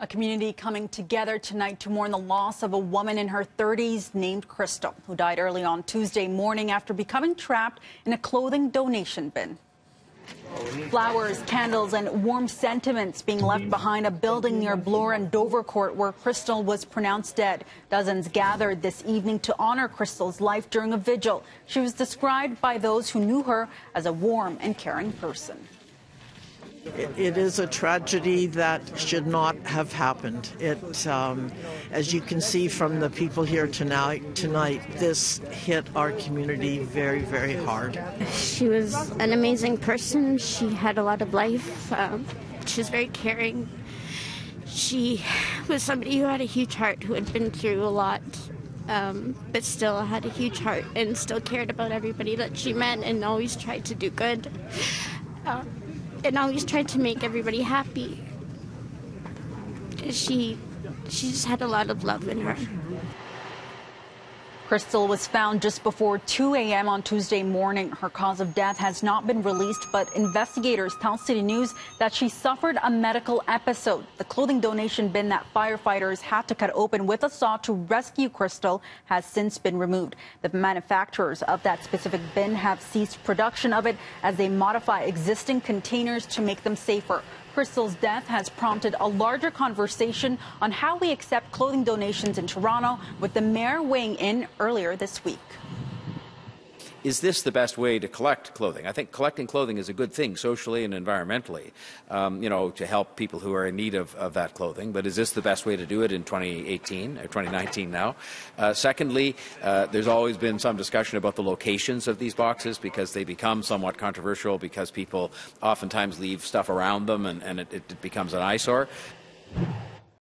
A community coming together tonight to mourn the loss of a woman in her 30s named Crystal, who died early on Tuesday morning after becoming trapped in a clothing donation bin. Flowers, candles, and warm sentiments being left behind a building near Bloor and Dovercourt where Crystal was pronounced dead. Dozens gathered this evening to honor Crystal's life during a vigil. She was described by those who knew her as a warm and caring person. It is a tragedy that should not have happened. As you can see from the people here tonight, this hit our community very, very hard. She was an amazing person. She had a lot of life. She was very caring. She was somebody who had a huge heart, who had been through a lot, but still had a huge heart and still cared about everybody that she met and always tried to do good. And always tried to make everybody happy. She just had a lot of love in her. Crystal was found just before 2 a.m. on Tuesday morning. Her cause of death has not been released, but investigators tell City News that she suffered a medical episode. The clothing donation bin that firefighters had to cut open with a saw to rescue Crystal has since been removed. The manufacturers of that specific bin have ceased production of it as they modify existing containers to make them safer. Crystal's death has prompted a larger conversation on how we accept clothing donations in Toronto, with the mayor weighing in earlier this week. Is this the best way to collect clothing? I think collecting clothing is a good thing socially and environmentally, to help people who are in need of that clothing. But is this the best way to do it in 2018 or 2019 now? Secondly, there's always been some discussion about the locations of these boxes because they become somewhat controversial because people oftentimes leave stuff around them and it becomes an eyesore.